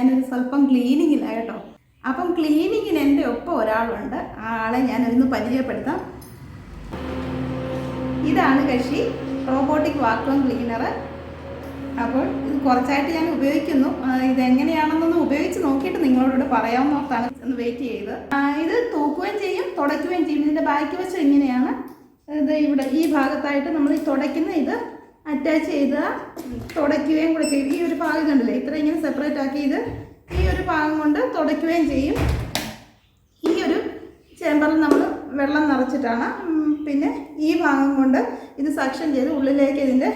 ഞാനൊരു സ്വല്പം ക്ലീനിങ്ങിലാണ് കേട്ടോ. അപ്പം ക്ലീനിങ്ങിന് എൻ്റെ ഒപ്പം ഒരാളുണ്ട്. ആ ആളെ ഞാനൊന്ന് പരിചയപ്പെടുത്താം. ഇതാണ് കക്ഷി, റോബോട്ടിക് വാക്വം ക്ലീനർ. അപ്പോൾ ഇത് കുറച്ചായിട്ട് ഞാൻ ഉപയോഗിക്കുന്നു. ഇതെങ്ങനെയാണെന്നൊന്ന് ഉപയോഗിച്ച് നോക്കിയിട്ട് നിങ്ങളോട് പറയാമെന്ന് ഓർത്താണ് ഒന്ന് വെയിറ്റ് ചെയ്ത്. ഇത് തൂക്കുകയും ചെയ്യും, തുടയ്ക്കുകയും ചെയ്യും. ഇതിൻ്റെ ബാക്ക് വശം ഇങ്ങനെയാണ്. ഇത് ഇവിടെ ഈ ഭാഗത്തായിട്ട് നമ്മൾ ഈ തുടയ്ക്കുന്ന ഇത് അറ്റാച്ച് ചെയ്ത് തുടയ്ക്കുകയും കൂടെ ചെയ്യും. ഈ ഒരു ഭാഗം കണ്ടില്ലേ, ഇത്ര ഇങ്ങനെ സെപ്പറേറ്റ് ആക്കി ഇത് ഈ ഒരു ഭാഗം കൊണ്ട് തുടയ്ക്കുകയും ചെയ്യും. ഈ ഒരു ചേമ്പറിൽ നമ്മൾ വെള്ളം നിറച്ചിട്ടാണ്. പിന്നെ ഈ ഭാഗം കൊണ്ട് ഇത് സക്ഷൻ ചെയ്ത് ഉള്ളിലേക്ക് ഇതിൻ്റെ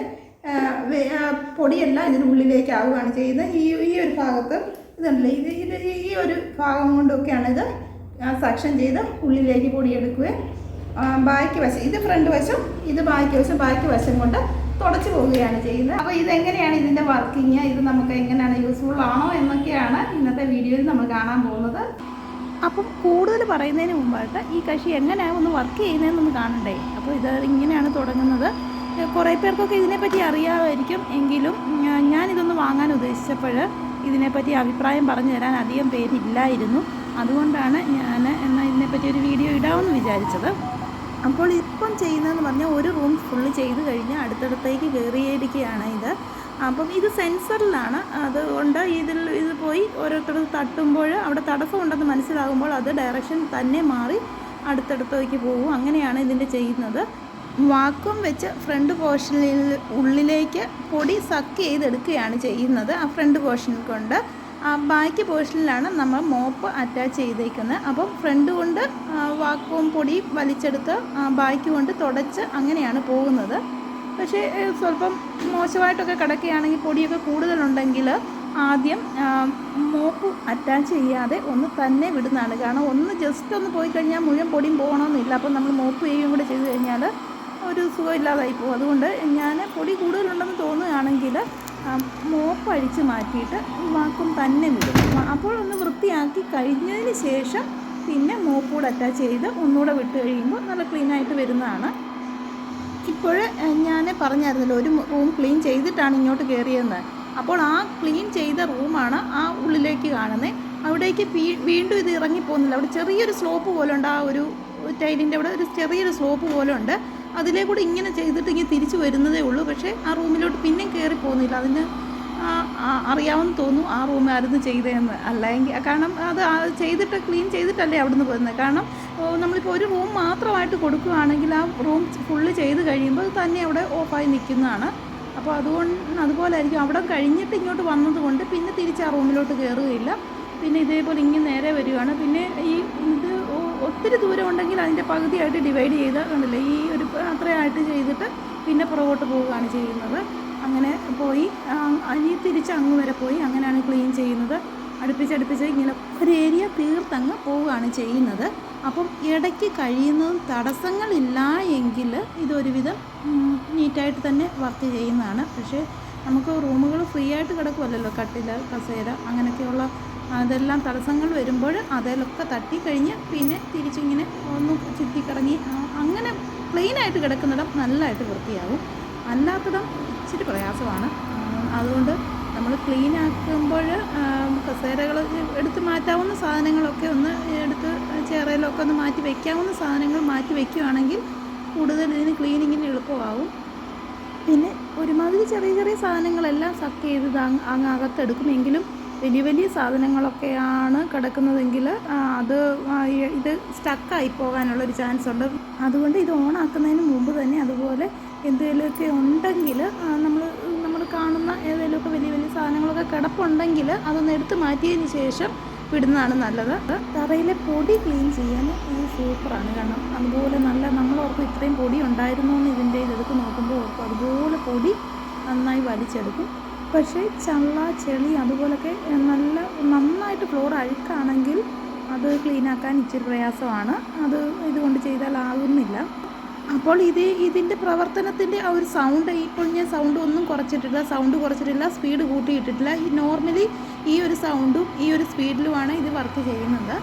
പൊടിയെല്ലാം ഇതിന് ഉള്ളിലേക്ക് ആവുകയാണ് ചെയ്യുന്നത്. ഈ ഒരു ഭാഗത്ത് ഇതുണ്ടല്ലേ, ഈ ഒരു ഭാഗം കൊണ്ടൊക്കെയാണ് ഇത് സക്ഷൻ ചെയ്ത് ഉള്ളിലേക്ക് പൊടിയെടുക്കുകയും ബാക്കി വശം ഇത് ഫ്രണ്ട് വശം, ഇത് ബാക്കി വശം കൊണ്ട് തുടച്ചു പോവുകയാണ് ചെയ്യുന്നത്. അപ്പോൾ ഇതെങ്ങനെയാണ് ഇതിൻ്റെ വർക്കിങ്, ഇത് നമുക്ക് എങ്ങനെയാണ് യൂസ്ഫുൾ ആണോ എന്നൊക്കെയാണ് ഇന്നത്തെ വീഡിയോയിൽ നമ്മൾ കാണാൻ പോകുന്നത്. അപ്പം കൂടുതൽ പറയുന്നതിന് മുമ്പായിട്ട് ഈ കക്ഷി എങ്ങനെയാണ് ഒന്ന് വർക്ക് ചെയ്യുന്നതെന്നൊന്ന് കാണണ്ടേ. അപ്പോൾ ഇത് ഇങ്ങനെയാണ് തുടങ്ങുന്നത്. കുറേ പേർക്കൊക്കെ ഇതിനെപ്പറ്റി അറിയാമായിരിക്കും. എങ്കിലും ഞാനിതൊന്ന് വാങ്ങാൻ ഉദ്ദേശിച്ചപ്പോൾ ഇതിനെപ്പറ്റി അഭിപ്രായം പറഞ്ഞു തരാൻ അധികം പേരില്ലായിരുന്നു. അതുകൊണ്ടാണ് ഞാൻ എന്നാൽ ഇതിനെപ്പറ്റി ഒരു വീഡിയോ ഇടാമെന്ന് വിചാരിച്ചത്. അപ്പോൾ ഇപ്പം ചെയ്യുന്നതെന്ന് പറഞ്ഞാൽ ഒരു റൂം ഫുള്ള് ചെയ്ത് കഴിഞ്ഞാൽ അടുത്തടുത്തേക്ക് കയറിയിരിക്കുകയാണ് ഇത്. അപ്പം ഇത് സെൻസറിലാണ്. അതുകൊണ്ട് ഇത് പോയി ഓരോരുത്തർ തട്ടുമ്പോൾ അവിടെ തടസ്സമുണ്ടെന്ന് മനസ്സിലാകുമ്പോൾ അത് ഡയറക്ഷൻ തന്നെ മാറി അടുത്തടുത്തേക്ക് പോകും. അങ്ങനെയാണ് ഇതിൻ്റെ ചെയ്യുന്നത്. വാക്വം വെച്ച് ഫ്രണ്ട് പോർഷനിൽ ഉള്ളിലേക്ക് പൊടി സക്ക് ചെയ്തെടുക്കുകയാണ് ചെയ്യുന്നത്. ആ ഫ്രണ്ട് പോർഷൻ കൊണ്ട് ബാക്കി പോർഷനിലാണ് നമ്മൾ മോപ്പ് അറ്റാച്ച് ചെയ്തേക്കുന്നത്. അപ്പം ഫ്രണ്ട് കൊണ്ട് വാക്വം പൊടി വലിച്ചെടുത്ത് ബാക്കി കൊണ്ട് തുടച്ച് അങ്ങനെയാണ് പോകുന്നത്. പക്ഷേ സ്വല്പം മോശമായിട്ടൊക്കെ കിടക്കുകയാണെങ്കിൽ, പൊടിയൊക്കെ കൂടുതലുണ്ടെങ്കിൽ ആദ്യം മോപ്പ് അറ്റാച്ച് ചെയ്യാതെ ഒന്ന് തന്നെ വിടുന്നതാണ്. കാരണം ഒന്ന് ജസ്റ്റ് ഒന്ന് പോയി കഴിഞ്ഞാൽ മുഴുവൻ പൊടിയും പോകണമെന്നില്ല. അപ്പം നമ്മൾ മോപ്പ് ചെയ്യുകയും കൂടെ ചെയ്ത് കഴിഞ്ഞാൽ ഒരു സുഖമില്ലാതായി പോകും. അതുകൊണ്ട് ഞാൻ പൊടി കൂടുതലുണ്ടെന്ന് തോന്നുകയാണെങ്കിൽ മോപ്പ് അഴിച്ച് മാറ്റിയിട്ട് വാക്വം തന്നെ വിടും. അപ്പോൾ ഒന്ന് വൃത്തിയാക്കി കഴിഞ്ഞതിന് ശേഷം പിന്നെ മോപ്പ് കൂടെ അറ്റാച്ച് ചെയ്ത് ഒന്നുകൂടെ വിട്ട് കഴിയുമ്പോൾ നല്ല ക്ലീനായിട്ട് വരുന്നതാണ്. ഇപ്പോൾ ഞാൻ പറഞ്ഞായിരുന്നല്ലോ, ഒരു റൂം ക്ലീൻ ചെയ്തിട്ടാണ് ഇങ്ങോട്ട് കയറിയതെന്ന്. അപ്പോൾ ആ ക്ലീൻ ചെയ്ത റൂമാണ് ആ ഉള്ളിലേക്ക് കാണുന്നത്. അവിടേക്ക് വീണ്ടും ഇത് ഇറങ്ങിപ്പോകുന്നില്ല. അവിടെ ചെറിയൊരു സ്ലോപ്പ് പോലെ ഉണ്ട്. ആ ഒരു ടൈലിൻ്റെ അവിടെ ഒരു ചെറിയൊരു സ്ലോപ്പ് പോലെ ഉണ്ട്. അതിലേക്കൂടെ ഇങ്ങനെ ചെയ്തിട്ട് ഇങ്ങനെ തിരിച്ചു വരുന്നതേ ഉള്ളൂ. പക്ഷേ ആ റൂമിലോട്ട് പിന്നെയും കയറി പോകുന്നില്ല. അതിന് അറിയാമെന്ന് തോന്നുന്നു ആ റൂമായിരുന്നു ചെയ്തതെന്ന്. അല്ലെങ്കിൽ കാരണം അത് ചെയ്തിട്ട് ക്ലീൻ ചെയ്തിട്ടല്ലേ അവിടെ നിന്ന് പോകുന്നത്. കാരണം നമ്മളിപ്പോൾ ഒരു റൂം മാത്രമായിട്ട് കൊടുക്കുകയാണെങ്കിൽ ആ റൂം ഫുള്ള് ചെയ്ത് കഴിയുമ്പോൾ അത് തന്നെ അവിടെ ഓഫായി നിൽക്കുന്നതാണ്. അപ്പോൾ അതുപോലെ ആയിരിക്കും അവിടെ കഴിഞ്ഞിട്ട് ഇങ്ങോട്ട് വന്നതുകൊണ്ട് പിന്നെ തിരിച്ച് ആ റൂമിലോട്ട് കയറുകയില്ല. പിന്നെ ഇതേപോലെ ഇങ്ങനെ നേരെ വരികയാണ്. പിന്നെ ഇത് ഒത്തിരി ദൂരം ഉണ്ടെങ്കിൽ അതിൻ്റെ പകുതിയായിട്ട് ഡിവൈഡ് ചെയ്ത് കണ്ടില്ലേ, ഈ ഒരു അത്രയായിട്ട് ചെയ്തിട്ട് പിന്നെ പുറകോട്ട് പോവുകയാണ് ചെയ്യുന്നത്. അങ്ങനെ പോയി തിരിച്ച് അങ്ങ് വരെ പോയി അങ്ങനെയാണ് ക്ലീൻ ചെയ്യുന്നത്. അടുപ്പിച്ച് ഇങ്ങനെ ഒരു ഏരിയ തീർത്തങ്ങ് പോവുകയാണ് ചെയ്യുന്നത്. അപ്പം ഇടയ്ക്ക് കഴിയുന്നതും തടസ്സങ്ങളില്ല എങ്കിൽ ഇതൊരുവിധം നീറ്റായിട്ട് തന്നെ വർക്ക് ചെയ്യുന്നതാണ്. പക്ഷേ നമുക്ക് റൂമുകൾ ഫ്രീ ആയിട്ട് കിടക്കുമല്ലോ, കട്ടിൽ, കസേര അങ്ങനെയൊക്കെയുള്ള അതെല്ലാം തടസ്സങ്ങൾ വരുമ്പോൾ അതിലൊക്കെ തട്ടിക്കഴിഞ്ഞ് പിന്നെ തിരിച്ചിങ്ങനെ ഒന്ന് ചുറ്റിക്കറങ്ങി അങ്ങനെ ക്ലീനായിട്ട് കിടക്കുന്നിടം നല്ലതായിട്ട് വൃത്തിയാകും. അല്ലാത്തിടം ഇച്ചിരി പ്രയാസമാണ്. അതുകൊണ്ട് നമ്മൾ ക്ലീൻ ആക്കുമ്പോൾ കസേരകൾ എടുത്ത് മാറ്റാവുന്ന സാധനങ്ങളൊക്കെ ഒന്ന് എടുത്ത് ചേറയിലൊക്കെ ഒന്ന് മാറ്റി വയ്ക്കാവുന്ന സാധനങ്ങൾ മാറ്റി വയ്ക്കുകയാണെങ്കിൽ കൂടുതൽ ഇതിന് ക്ലീനിങ്ങിന് എളുപ്പമാകും. പിന്നെ ഒരുമാതിരി ചെറിയ സാധനങ്ങളെല്ലാം സക്ക് ചെയ്ത് അങ്ങ് അകത്തെടുക്കുമെങ്കിലും വലിയ സാധനങ്ങളൊക്കെയാണ് കിടക്കുന്നതെങ്കിൽ ഇത് സ്റ്റക്കായി പോകാനുള്ളൊരു ചാൻസ് ഉണ്ട്. അതുകൊണ്ട് ഇത് ഓണാക്കുന്നതിന് മുമ്പ് തന്നെ അതുപോലെ എന്തെങ്കിലുമൊക്കെ ഉണ്ടെങ്കിൽ നമ്മൾ കാണുന്ന ഏതെങ്കിലുമൊക്കെ വലിയ സാധനങ്ങളൊക്കെ കിടപ്പുണ്ടെങ്കിൽ അതൊന്ന് എടുത്ത് മാറ്റിയതിന് ശേഷം വിടുന്നതാണ് നല്ലത്. തറയിലെ പൊടി ക്ലീൻ ചെയ്യാൻ ഇത് സൂപ്പറാണ്. കാരണം അതുപോലെ നല്ല നമ്മളോർക്കും ഇത്രയും പൊടി ഉണ്ടായിരുന്നു എന്ന് ഇതിൻ്റെ ഇതെടുത്ത് നോക്കുമ്പോൾ ഓർക്കും അതുപോലെ പൊടി നന്നായി വലിച്ചെടുക്കും. പക്ഷേ ചെളി അതുപോലൊക്കെ നന്നായിട്ട് ഫ്ലോർ അഴുക്കാണെങ്കിൽ അത് ക്ലീനാക്കാൻ ഇച്ചിരി പ്രയാസമാണ്. അത് ഇതുകൊണ്ട് ചെയ്താൽ ആകുന്നില്ല. അപ്പോൾ ഇതിൻ്റെ പ്രവർത്തനത്തിൻ്റെ ആ ഒരു സൗണ്ട്, ഇപ്പോൾ ഞാൻ സൗണ്ട് ഒന്നും കുറച്ചിട്ടില്ല, സ്പീഡ് കൂട്ടിയിട്ടിട്ടില്ല. നോർമലി ഈ ഒരു സൗണ്ടും ഈ ഒരു സ്പീഡിലുമാണ് ഇത് വർക്ക് ചെയ്യുന്നത്.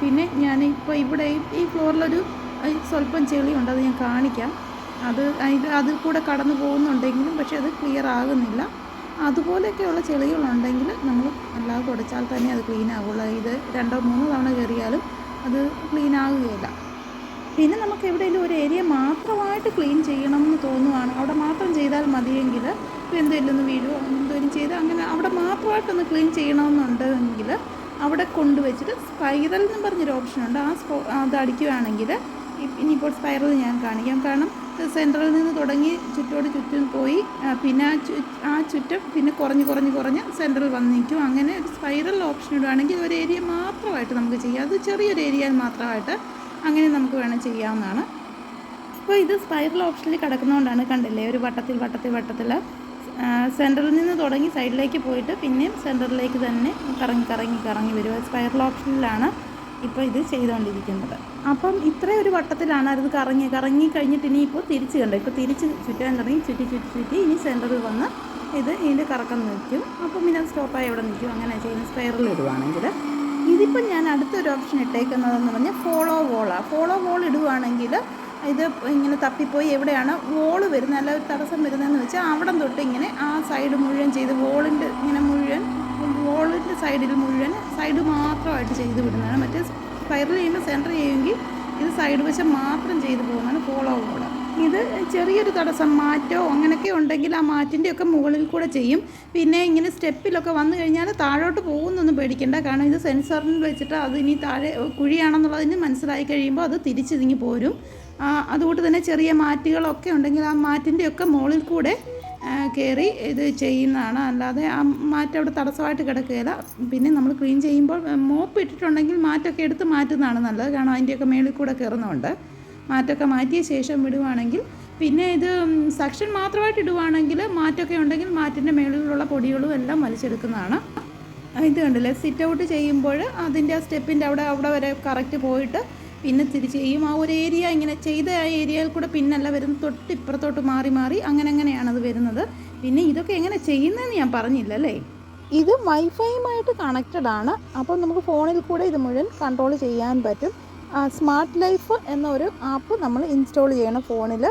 പിന്നെ ഞാനിപ്പോൾ ഇവിടെ ഈ ഫ്ലോറിലൊരു സ്വല്പം ചെളിയുണ്ട്, അത് ഞാൻ കാണിക്കാം. അതിൽ കൂടെ കടന്നു പോകുന്നുണ്ടെങ്കിലും പക്ഷേ അത് ക്ലിയർ ആകുന്നില്ല. അതുപോലെയൊക്കെയുള്ള ചെളികളുണ്ടെങ്കിൽ നമ്മൾ അല്ലാതെ തുടച്ചാൽ തന്നെ അത് ക്ലീൻ ആകുള്ളൂ. ഇത് 2-3 തവണ കയറിയാലും അത് ക്ലീൻ ആകുകയില്ല. പിന്നെ നമുക്ക് എവിടെയെങ്കിലും ഒരു ഏരിയ മാത്രമായിട്ട് ക്ലീൻ ചെയ്യണം എന്ന് തോന്നുവാണ്, അവിടെ മാത്രം ചെയ്താൽ മതിയെങ്കിൽ, ഇപ്പോൾ എന്തെങ്കിലും ഒന്ന് വീഴുവോ എന്തെങ്കിലും ചെയ്ത് അങ്ങനെ അവിടെ മാത്രമായിട്ടൊന്ന് ക്ലീൻ ചെയ്യണമെന്നുണ്ടെങ്കിൽ അവിടെ കൊണ്ടുവച്ചിട്ട് സ്പൈറൽ എന്ന് പറഞ്ഞൊരു ഓപ്ഷനുണ്ട്. അത് അടിക്കുകയാണെങ്കിൽ, ഇനിയിപ്പോൾ സ്പൈറൽ ഞാൻ കാണിക്കാം. കാരണം സെൻറ്ററിൽ നിന്ന് തുടങ്ങി ചുറ്റും പോയി, പിന്നെ ആ ചുറ്റും പിന്നെ കുറഞ്ഞ് സെൻറ്ററിൽ വന്ന് നിൽക്കും. അങ്ങനെ ഒരു സ്പൈറൽ ഓപ്ഷൻ ഇടുകയാണെങ്കിൽ ഒരു ഏരിയ മാത്രമായിട്ട് നമുക്ക് ചെയ്യാം. അത് ചെറിയൊരു ഏരിയയിൽ മാത്രമായിട്ട് അങ്ങനെ നമുക്ക് വേണം ചെയ്യാവുന്നതാണ്. അപ്പോൾ ഇത് സ്പൈറൽ ഓപ്ഷനിൽ കിടക്കുന്നതുകൊണ്ടാണ്, കണ്ടില്ലേ, ഒരു വട്ടത്തിൽ സെൻറ്ററിൽ നിന്ന് തുടങ്ങി സൈഡിലേക്ക് പോയിട്ട് പിന്നെയും സെൻറ്ററിലേക്ക് തന്നെ കറങ്ങി വരും. സ്പൈറൽ ഓപ്ഷനിലാണ് ഇപ്പോൾ ഇത് ചെയ്തുകൊണ്ടിരിക്കുന്നത്. അപ്പം ഇത്രയും ഒരു വട്ടത്തിലാണ് അത് കറങ്ങി കഴിഞ്ഞിട്ട് ഇനിയിപ്പോൾ തിരിച്ച് കണ്ടോ, ഇപ്പോൾ തിരിച്ച് ചുറ്റാൻ തുടങ്ങി, ചുറ്റി ഇനി സെൻറ്ററിൽ വന്ന് ഇതിൻ്റെ കറക്കം നിൽക്കും. അപ്പം പിന്നെ അത് സ്റ്റോപ്പായി അവിടെ നിൽക്കും. അങ്ങനെ ചെയ്യുന്ന സ്പൈറൽ ഇടുവാണെങ്കിൽ. ഇതിപ്പോൾ ഞാൻ അടുത്തൊരു ഓപ്ഷൻ ഇട്ടേക്കുന്നതെന്ന് പറഞ്ഞാൽ ഫോളോ വോൾ ഇടുവാണെങ്കിൽ ഇത് ഇങ്ങനെ തപ്പിപ്പോയി എവിടെയാണ് വോള് വരുന്നത്, അല്ല ഒരു തടസ്സം വരുന്നതെന്ന് വെച്ചാൽ അവിടെ തൊട്ട് ഇങ്ങനെ ആ സൈഡ് മുഴുവൻ ചെയ്ത് വോളിൻ്റെ സൈഡിൽ മുഴുവൻ സൈഡ് മാത്രമായിട്ട് ചെയ്ത് വിടുന്നതാണ്. മറ്റേ സ്പൈറൽ ചെയ്യുമ്പോൾ സെൻറ്റർ ചെയ്യുമെങ്കിൽ ഇത് സൈഡ് വശം മാത്രം ചെയ്ത് പോകുന്നതാണ് ഫോളോ വോൾ. ഇത് ചെറിയൊരു തടസ്സം മാറ്റോ അങ്ങനെയൊക്കെ ഉണ്ടെങ്കിൽ ആ മാറ്റിൻ്റെയൊക്കെ മുകളിൽ കൂടെ ചെയ്യും. പിന്നെ ഇങ്ങനെ സ്റ്റെപ്പിലൊക്കെ വന്നു കഴിഞ്ഞാൽ താഴോട്ട് പോകുന്നൊന്നും പേടിക്കേണ്ട. കാരണം ഇത് സെൻസറിൽ വെച്ചിട്ട് അത് ഇനി താഴെ കുഴിയാണെന്നുള്ളതിന് മനസ്സിലായി കഴിയുമ്പോൾ അത് തിരിച്ചിതിങ്ങി പോരും. അതുകൊണ്ട് തന്നെ ചെറിയ മാറ്റുകളൊക്കെ ഉണ്ടെങ്കിൽ ആ മാറ്റിൻ്റെയൊക്കെ മുകളിൽ കൂടെ കയറി ഇത് ചെയ്യുന്നതാണ്. അല്ലാതെ ആ മാറ്റ് അവിടെ തടസ്സമായിട്ട് കിടക്കുകയില്ല. പിന്നെ നമ്മൾ ക്ലീൻ ചെയ്യുമ്പോൾ മോപ്പ് ഇട്ടിട്ടുണ്ടെങ്കിൽ മാറ്റൊക്കെ എടുത്ത് മാറ്റുന്നതാണ് നല്ലത്. കാരണം അതിൻ്റെയൊക്കെ മേളിൽ കൂടെ കയറുന്നുണ്ട്. മാറ്റൊക്കെ മാറ്റിയ ശേഷം വിടുവാണെങ്കിൽ, പിന്നെ ഇത് സെക്ഷൻ മാത്രമായിട്ട് ഇടുവാണെങ്കിൽ മാറ്റൊക്കെ ഉണ്ടെങ്കിൽ മാറ്റിൻ്റെ മേളിലുള്ള പൊടികളും എല്ലാം വലിച്ചെടുക്കുന്നതാണ്. ഇത് കണ്ടില്ലേ, സിറ്റ് ഔട്ട് ചെയ്യുമ്പോൾ അതിൻ്റെ ആ സ്റ്റെപ്പിൻ്റെ അവിടെ വരെ കറക്റ്റ് പോയിട്ട് പിന്നെ തിരിച്ച് ചെയ്യും. ആ ഒരു ഏരിയ ഇങ്ങനെ ചെയ്ത ആ ഏരിയയിൽ കൂടെ പിന്നല്ല വരുന്നത്, തൊട്ട് ഇപ്പുറത്തോട്ട് മാറി അങ്ങനെയാണത് വരുന്നത്. പിന്നെ ഇതൊക്കെ എങ്ങനെ ചെയ്യുന്നതെന്ന് ഞാൻ പറഞ്ഞില്ലല്ലേ. ഇത് വൈഫൈയുമായിട്ട് കണക്റ്റഡ് ആണ്. അപ്പോൾ നമുക്ക് ഫോണിൽ കൂടെ ഇത് മുഴുവൻ കൺട്രോൾ ചെയ്യാൻ പറ്റും. സ്മാർട്ട് ലൈഫ് എന്നൊരു ആപ്പ് നമ്മൾ ഇൻസ്റ്റാൾ ചെയ്യണം ഫോണിൽ.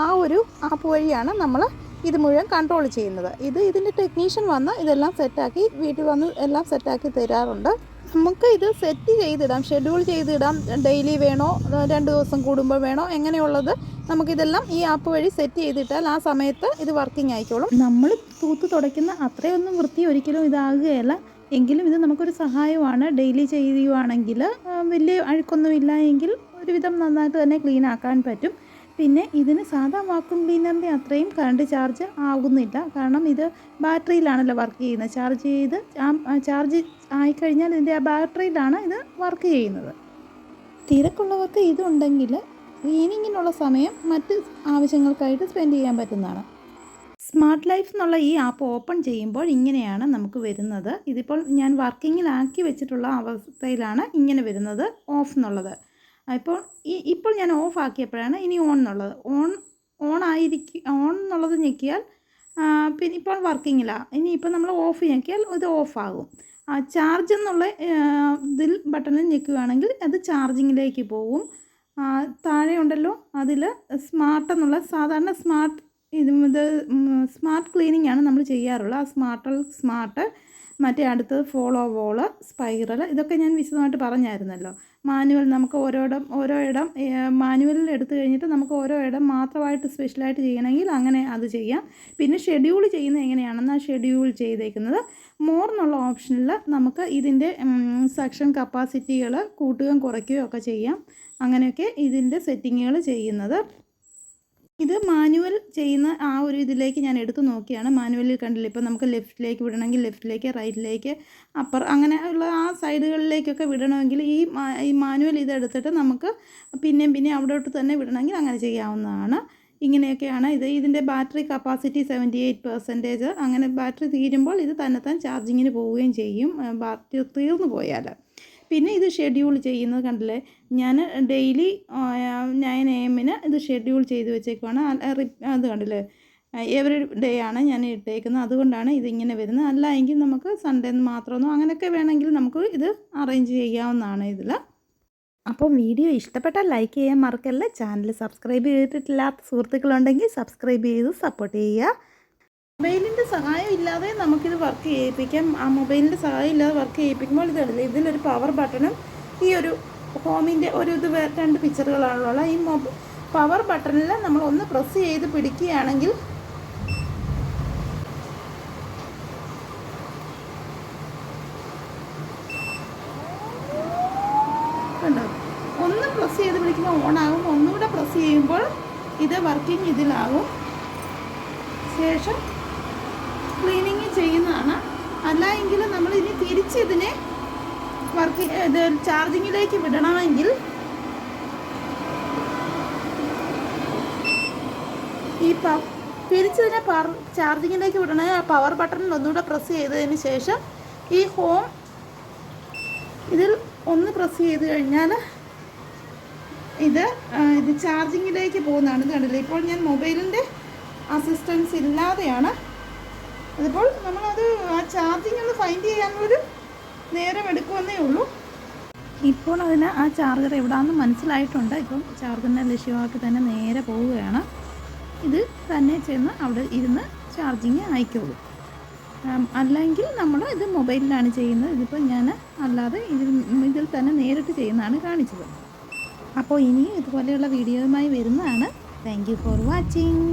ആ ഒരു ആപ്പ് വഴിയാണ് നമ്മൾ ഇത് മുഴുവൻ കൺട്രോൾ ചെയ്യുന്നത്. ഇതിൻ്റെ ടെക്നീഷ്യൻ വന്ന് ഇതെല്ലാം സെറ്റാക്കി വീട്ടിൽ വന്ന് എല്ലാം സെറ്റാക്കി തരാറുണ്ട്. നമുക്ക് ഇത് സെറ്റ് ചെയ്തിടാം, ഷെഡ്യൂൾ ചെയ്തിടാം. ഡെയിലി വേണോ, 2 ദിവസം കൂടുമ്പോൾ വേണോ, എങ്ങനെയുള്ളത് നമുക്കിതെല്ലാം ഈ ആപ്പ് വഴി സെറ്റ് ചെയ്തിട്ടാൽ ആ സമയത്ത് ഇത് വർക്കിംഗ് ആയിക്കോളും. നമ്മൾ തൂത്ത് തുടയ്ക്കുന്ന അത്രയൊന്നും വൃത്തി ഒരിക്കലും ഇതാകുകയല്ല. എങ്കിലും ഇത് നമുക്കൊരു സഹായമാണ്. ഡെയിലി ചെയ്യുവാണെങ്കിൽ വലിയ അഴുക്കൊന്നുമില്ല എങ്കിൽ ഒരുവിധം നന്നായിട്ട് തന്നെ ക്ലീൻ ആക്കാൻ പറ്റും. പിന്നെ ഇതിന് സാധാ വാക്യൂം ക്ലീനറിൻ്റെ അത്രയും കറണ്ട് ചാർജ് ആകുന്നില്ല. കാരണം ഇത് ബാറ്ററിയിലാണല്ലോ വർക്ക് ചെയ്യുന്നത്. ചാർജ് ആയിക്കഴിഞ്ഞാൽ ഇതിൻ്റെ ആ ബാറ്ററിയിലാണ് ഇത് വർക്ക് ചെയ്യുന്നത്. തിരക്കുള്ളവർക്ക് ഇതുണ്ടെങ്കിൽ ക്ലീനിങ്ങിനുള്ള സമയം മറ്റ് ആവശ്യങ്ങൾക്കായിട്ട് സ്പെൻഡ് ചെയ്യാൻ പറ്റുന്നതാണ്. സ്മാർട്ട് ലൈഫ് എന്നുള്ള ഈ ആപ്പ് ഓപ്പൺ ചെയ്യുമ്പോൾ ഇങ്ങനെയാണ് നമുക്ക് വരുന്നത്. ഇതിപ്പോൾ ഞാൻ വർക്കിങ്ങിലാക്കി വെച്ചിട്ടുള്ള അവസ്ഥയിലാണ് ഇങ്ങനെ വരുന്നത്, ഓഫ് എന്നുള്ളത്. ഇപ്പോൾ ഞാൻ ഓഫ് ആക്കിയപ്പോഴാണ് ഇനി ഓൺ എന്നുള്ളത്. ഓൺ എന്നുള്ളത് ഞെക്കിയാൽ പിന്നെ ഇപ്പോൾ വർക്കിങ്ങിലാണ്. ഇനിയിപ്പോൾ നമ്മൾ ഓഫ് ഞെക്കിയാൽ ഇത് ഓഫാകും. ചാർജ് എന്നുള്ള ബട്ടണിൽ ഞെക്കുകയാണെങ്കിൽ അത് ചാർജിങ്ങിലേക്ക് പോകും. താഴെ ഉണ്ടല്ലോ അതിൽ സ്മാർട്ട് എന്നുള്ള സാധാരണ ഇത് സ്മാർട്ട് ക്ലീനിങ് ആണ് നമ്മൾ ചെയ്യാറുള്ളത്. ആ സ്മാർട്ട് മറ്റേ അടുത്തത് ഫോളോ വോള്, സ്പൈറൽ, ഇതൊക്കെ ഞാൻ വിശദമായിട്ട് പറഞ്ഞായിരുന്നല്ലോ. മാനുവൽ നമുക്ക് ഓരോ ഇടം മാനുവലിൽ എടുത്തു കഴിഞ്ഞിട്ട് നമുക്ക് ഓരോ ഇടം മാത്രമായിട്ട് സ്പെഷ്യലായിട്ട് ചെയ്യണമെങ്കിൽ അങ്ങനെ അത് ചെയ്യാം. പിന്നെ ഷെഡ്യൂൾ ചെയ്യുന്നത് എങ്ങനെയാണെന്ന് ഷെഡ്യൂൾ ചെയ്തേക്കുന്നത് മോർ എന്നുള്ള ഓപ്ഷനിൽ നമുക്ക് ഇതിൻ്റെ സെക്ഷൻ കപ്പാസിറ്റികൾ കൂട്ടുകയും കുറയ്ക്കുകയും ഒക്കെ ചെയ്യാം. അങ്ങനെയൊക്കെ ഇതിൻ്റെ സെറ്റിങ്ങുകൾ ചെയ്യുന്നത്. ഇത് മാനുവൽ ചെയ്യുന്ന ആ ഒരു ഇതിലേക്ക് ഞാൻ എടുത്ത് നോക്കിയാണ്. മാനുവലിൽ കണ്ടില്ല, ഇപ്പോൾ നമുക്ക് ലെഫ്റ്റിലേക്ക് വിടണമെങ്കിൽ ലെഫ്റ്റിലേക്ക്, റൈറ്റിലേക്ക്, അപ്പർ അങ്ങനെയുള്ള ആ സൈഡുകളിലേക്കൊക്കെ വിടണമെങ്കിൽ ഈ മാനുവൽ ഇതെടുത്തിട്ട് നമുക്ക് പിന്നെയും അവിടോട്ട് തന്നെ വിടണമെങ്കിൽ അങ്ങനെ ചെയ്യാവുന്നതാണ്. ഇങ്ങനെയൊക്കെയാണ് ഇതിൻ്റെ ബാറ്ററി കപ്പാസിറ്റി 78%. അങ്ങനെ ബാറ്ററി തീരുമ്പോൾ ഇത് തന്നെത്താൻ ചാർജിങ്ങിന് പോവുകയും ചെയ്യും, ബാറ്ററി തീർന്നു പോയാൽ. പിന്നെ ഇത് ഷെഡ്യൂൾ ചെയ്യുന്നത് കണ്ടില്ലേ, ഞാൻ ഡെയിലി 9 AM ഇത് ഷെഡ്യൂൾ ചെയ്ത് വെച്ചേക്കുവാണ്. അത് കണ്ടില്ലേ, എവറി ഡേ ആണ് ഞാൻ ഇട്ടേക്കുന്നത്. അതുകൊണ്ടാണ് ഇതിങ്ങനെ വരുന്നത്. അല്ല എങ്കിൽ നമുക്ക് സൺഡേ മാത്രമൊന്നും അങ്ങനെയൊക്കെ വേണമെങ്കിൽ നമുക്ക് ഇത് അറേഞ്ച് ചെയ്യാവുന്നതാണ് ഇതിൽ. അപ്പോൾ വീഡിയോ ഇഷ്ടപ്പെട്ടാൽ ലൈക്ക് ചെയ്യാൻ മറക്കല്ല. ചാനൽ സബ്സ്ക്രൈബ് ചെയ്തിട്ടില്ലാത്ത സുഹൃത്തുക്കളുണ്ടെങ്കിൽ സബ്സ്ക്രൈബ് ചെയ്ത് സപ്പോർട്ട് ചെയ്യുക. മൊബൈലിൻ്റെ സഹായം ഇല്ലാതെ നമുക്കിത് വർക്ക് ചെയ്യിപ്പിക്കാം. ആ മൊബൈലിൻ്റെ സഹായം ഇല്ലാതെ വർക്ക് ചെയ്യിപ്പിക്കുമ്പോൾ ഇതല്ലേ, ഇതിലൊരു പവർ ബട്ടണും ഈ ഒരു ഹോമിൻ്റെ ഒരു ഇത് 2 പിക്ചറുകളാണുള്ള ഈ പവർ ബട്ടണിൽ നമ്മൾ ഒന്ന് പ്രസ് ചെയ്ത് പിടിക്കുകയാണെങ്കിൽ കണ്ടോ, ഒന്ന് പ്രസ് ചെയ്ത് പിടിക്കുമ്പോൾ ഓണാകും, ഒന്നുകൂടെ പ്രസ് ചെയ്യുമ്പോൾ ഇത് വർക്കിംഗ് ഇതിലാകും. ശേഷം ക്ലീനിങ് ചെയ്യുന്നതാണ്. അല്ല എങ്കിൽ നമ്മൾ ഇനി തിരിച്ചിതിനെ ഇത് ചാർജിങ്ങിലേക്ക് വിടണമെങ്കിൽ ഈ തിരിച്ചതിനെ ചാർജിങ്ങിലേക്ക് വിടണമെങ്കിൽ ആ പവർ ബട്ടണിൽ ഒന്നുകൂടെ പ്രസ് ചെയ്തതിന് ശേഷം ഈ ഹോം ഇതിൽ ഒന്ന് പ്രസ് ചെയ്ത് കഴിഞ്ഞാൽ ഇത് ചാർജിങ്ങിലേക്ക് പോകുന്നതാണ്. ഇത് കണ്ടില്ലേ, ഇപ്പോൾ ഞാൻ മൊബൈലിൻ്റെ അസിസ്റ്റൻസ് ഇല്ലാതെയാണ്. അതിപ്പോൾ നമ്മളത് ആ ചാർജിങ് ഒന്ന് ഫൈൻഡ് ചെയ്യാനുള്ളൊരു നേരം എടുക്കുമെന്നേ ഉള്ളൂ. ഇപ്പോൾ അതിന് ആ ചാർജർ എവിടെയാണെന്ന് മനസ്സിലായിട്ടുണ്ട്. ഇപ്പം ചാർജറിനെ ലക്ഷ്യമാക്കി തന്നെ നേരെ പോവുകയാണ്. ഇത് തന്നെ ചെന്ന് അവിടെ ഇരുന്ന് ചാർജിങ് ആയിക്കോളൂ. അല്ലെങ്കിൽ നമ്മൾ ഇത് മൊബൈലിലാണ് ചെയ്യുന്നത്. ഇതിപ്പോൾ ഞാൻ അല്ലാതെ ഇതിൽ തന്നെ നേരിട്ട് ചെയ്യുന്നതാണ് കാണിച്ചത്. അപ്പോൾ ഇനിയും ഇതുപോലെയുള്ള വീഡിയോയുമായി വരുന്നതാണ്. Thank you for watching.